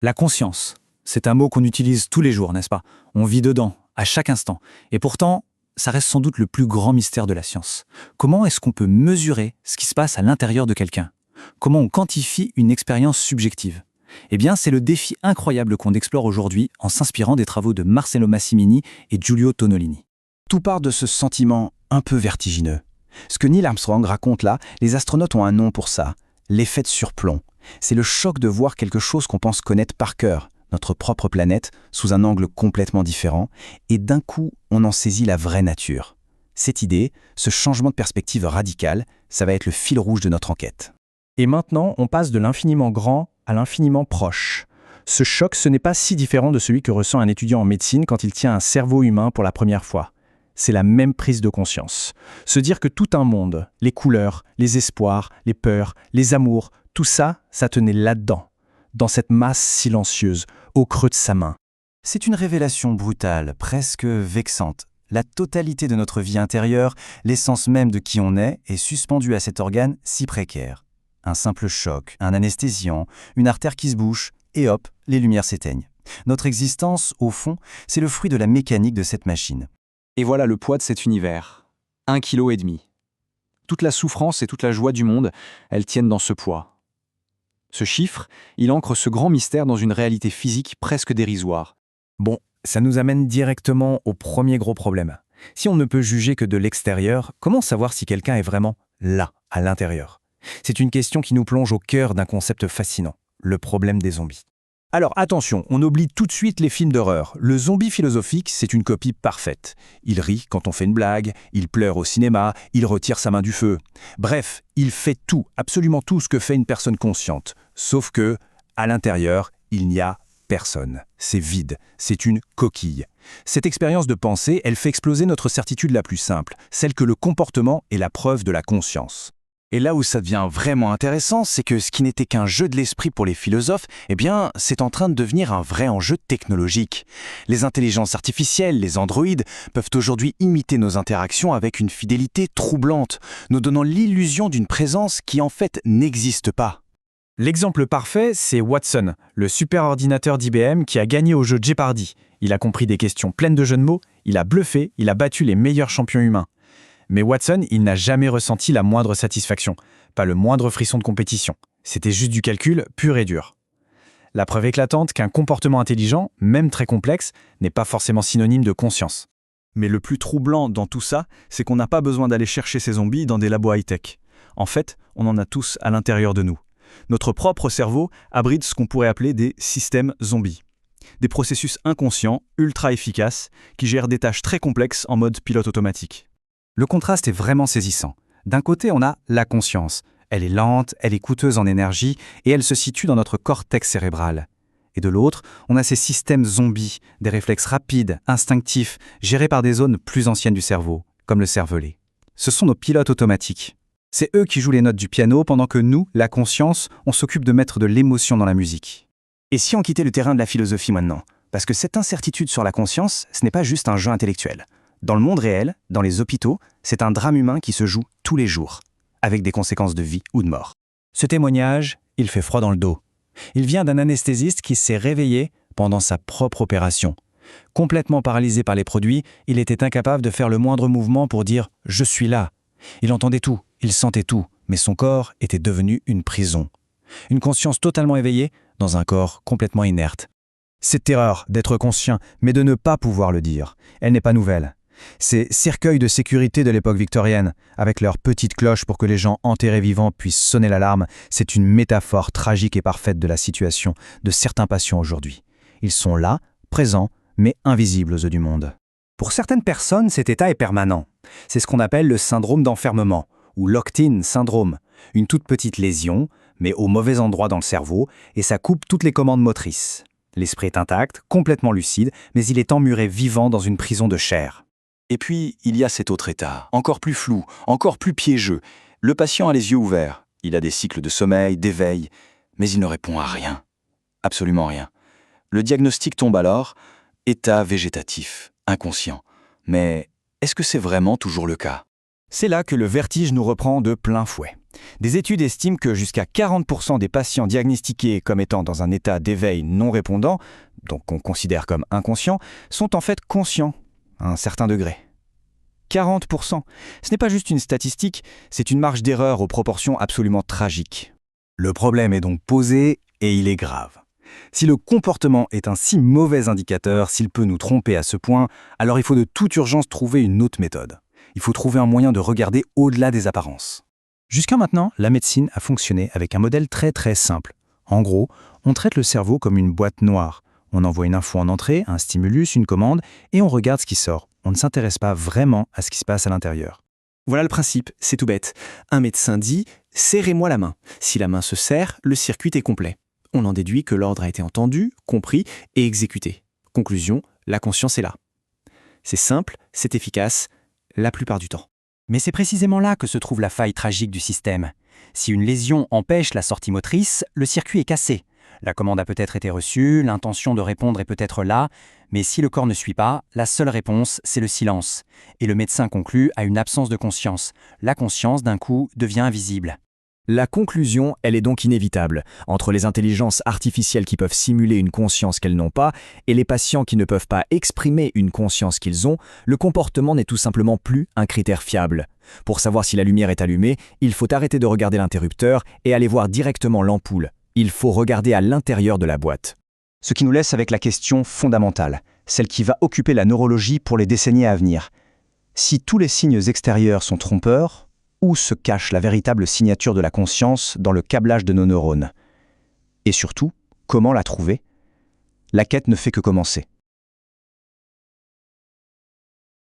La conscience, c'est un mot qu'on utilise tous les jours, n'est-ce pas? On vit dedans, à chaque instant. Et pourtant, ça reste sans doute le plus grand mystère de la science. Comment est-ce qu'on peut mesurer ce qui se passe à l'intérieur de quelqu'un? Comment on quantifie une expérience subjective? Eh bien, c'est le défi incroyable qu'on explore aujourd'hui en s'inspirant des travaux de Marcello Massimini et Giulio Tonolini. Tout part de ce sentiment un peu vertigineux. Ce que Neil Armstrong raconte là, les astronautes ont un nom pour ça, l'effet de surplomb. C'est le choc de voir quelque chose qu'on pense connaître par cœur, notre propre planète, sous un angle complètement différent, et d'un coup, on en saisit la vraie nature. Cette idée, ce changement de perspective radical, ça va être le fil rouge de notre enquête. Et maintenant, on passe de l'infiniment grand à l'infiniment proche. Ce choc, ce n'est pas si différent de celui que ressent un étudiant en médecine quand il tient un cerveau humain pour la première fois. C'est la même prise de conscience. Se dire que tout un monde, les couleurs, les espoirs, les peurs, les amours, tout ça, ça tenait là-dedans, dans cette masse silencieuse, au creux de sa main. C'est une révélation brutale, presque vexante. La totalité de notre vie intérieure, l'essence même de qui on est suspendue à cet organe si précaire. Un simple choc, un anesthésiant, une artère qui se bouche, et hop, les lumières s'éteignent. Notre existence, au fond, c'est le fruit de la mécanique de cette machine. Et voilà le poids de cet univers. 1,5 kg. Toute la souffrance et toute la joie du monde, elles tiennent dans ce poids. Ce chiffre, il ancre ce grand mystère dans une réalité physique presque dérisoire. Bon, ça nous amène directement au premier gros problème. Si on ne peut juger que de l'extérieur, comment savoir si quelqu'un est vraiment là, à l'intérieur? C'est une question qui nous plonge au cœur d'un concept fascinant, le problème des zombies. Alors attention, on oublie tout de suite les films d'horreur. Le zombie philosophique, c'est une copie parfaite. Il rit quand on fait une blague, il pleure au cinéma, il retire sa main du feu. Bref, il fait tout, absolument tout ce que fait une personne consciente. Sauf que, à l'intérieur, il n'y a personne. C'est vide, c'est une coquille. Cette expérience de pensée, elle fait exploser notre certitude la plus simple, celle que le comportement est la preuve de la conscience. Et là où ça devient vraiment intéressant, c'est que ce qui n'était qu'un jeu de l'esprit pour les philosophes, eh bien, c'est en train de devenir un vrai enjeu technologique. Les intelligences artificielles, les androïdes, peuvent aujourd'hui imiter nos interactions avec une fidélité troublante, nous donnant l'illusion d'une présence qui en fait n'existe pas. L'exemple parfait, c'est Watson, le superordinateur d'IBM qui a gagné au jeu Jeopardy. Il a compris des questions pleines de jeux de mots, il a bluffé, il a battu les meilleurs champions humains. Mais Watson, il n'a jamais ressenti la moindre satisfaction, pas le moindre frisson de compétition. C'était juste du calcul pur et dur. La preuve éclatante qu'un comportement intelligent, même très complexe, n'est pas forcément synonyme de conscience. Mais le plus troublant dans tout ça, c'est qu'on n'a pas besoin d'aller chercher ces zombies dans des labos high-tech. En fait, on en a tous à l'intérieur de nous. Notre propre cerveau abrite ce qu'on pourrait appeler des systèmes zombies. Des processus inconscients, ultra efficaces, qui gèrent des tâches très complexes en mode pilote automatique. Le contraste est vraiment saisissant. D'un côté, on a la conscience. Elle est lente, elle est coûteuse en énergie et elle se situe dans notre cortex cérébral. Et de l'autre, on a ces systèmes zombies, des réflexes rapides, instinctifs, gérés par des zones plus anciennes du cerveau, comme le cervelet. Ce sont nos pilotes automatiques. C'est eux qui jouent les notes du piano pendant que nous, la conscience, on s'occupe de mettre de l'émotion dans la musique. Et si on quittait le terrain de la philosophie maintenant? Parce que cette incertitude sur la conscience, ce n'est pas juste un jeu intellectuel. Dans le monde réel, dans les hôpitaux, c'est un drame humain qui se joue tous les jours, avec des conséquences de vie ou de mort. Ce témoignage, il fait froid dans le dos. Il vient d'un anesthésiste qui s'est réveillé pendant sa propre opération. Complètement paralysé par les produits, il était incapable de faire le moindre mouvement pour dire « je suis là ». Il entendait tout, il sentait tout, mais son corps était devenu une prison. Une conscience totalement éveillée dans un corps complètement inerte. Cette terreur d'être conscient, mais de ne pas pouvoir le dire, elle n'est pas nouvelle. Ces cercueils de sécurité de l'époque victorienne, avec leurs petites cloches pour que les gens enterrés vivants puissent sonner l'alarme, c'est une métaphore tragique et parfaite de la situation de certains patients aujourd'hui. Ils sont là, présents, mais invisibles aux yeux du monde. Pour certaines personnes, cet état est permanent. C'est ce qu'on appelle le syndrome d'enfermement, ou locked-in syndrome, une toute petite lésion, mais au mauvais endroit dans le cerveau, et ça coupe toutes les commandes motrices. L'esprit est intact, complètement lucide, mais il est emmuré vivant dans une prison de chair. Et puis, il y a cet autre état, encore plus flou, encore plus piégeux. Le patient a les yeux ouverts, il a des cycles de sommeil, d'éveil, mais il ne répond à rien. Absolument rien. Le diagnostic tombe alors, état végétatif, inconscient. Mais est-ce que c'est vraiment toujours le cas? C'est là que le vertige nous reprend de plein fouet. Des études estiment que jusqu'à 40% des patients diagnostiqués comme étant dans un état d'éveil non répondant, donc qu'on considère comme inconscient, sont en fait conscients à un certain degré. 40%. Ce n'est pas juste une statistique, c'est une marge d'erreur aux proportions absolument tragiques. Le problème est donc posé et il est grave. Si le comportement est un si mauvais indicateur, s'il peut nous tromper à ce point, alors il faut de toute urgence trouver une autre méthode. Il faut trouver un moyen de regarder au-delà des apparences. Jusqu'à maintenant, la médecine a fonctionné avec un modèle très simple. En gros, on traite le cerveau comme une boîte noire. On envoie une info en entrée, un stimulus, une commande, et on regarde ce qui sort. On ne s'intéresse pas vraiment à ce qui se passe à l'intérieur. Voilà le principe, c'est tout bête. Un médecin dit « serrez-moi la main ». Si la main se serre, le circuit est complet. On en déduit que l'ordre a été entendu, compris et exécuté. Conclusion, la conscience est là. C'est simple, c'est efficace, la plupart du temps. Mais c'est précisément là que se trouve la faille tragique du système. Si une lésion empêche la sortie motrice, le circuit est cassé. La commande a peut-être été reçue, l'intention de répondre est peut-être là, mais si le corps ne suit pas, la seule réponse, c'est le silence. Et le médecin conclut à une absence de conscience. La conscience, d'un coup, devient invisible. La conclusion, elle est donc inévitable. Entre les intelligences artificielles qui peuvent simuler une conscience qu'elles n'ont pas et les patients qui ne peuvent pas exprimer une conscience qu'ils ont, le comportement n'est tout simplement plus un critère fiable. Pour savoir si la lumière est allumée, il faut arrêter de regarder l'interrupteur et aller voir directement l'ampoule. Il faut regarder à l'intérieur de la boîte. Ce qui nous laisse avec la question fondamentale, celle qui va occuper la neurologie pour les décennies à venir. Si tous les signes extérieurs sont trompeurs, où se cache la véritable signature de la conscience dans le câblage de nos neurones? Et surtout, comment la trouver? La quête ne fait que commencer.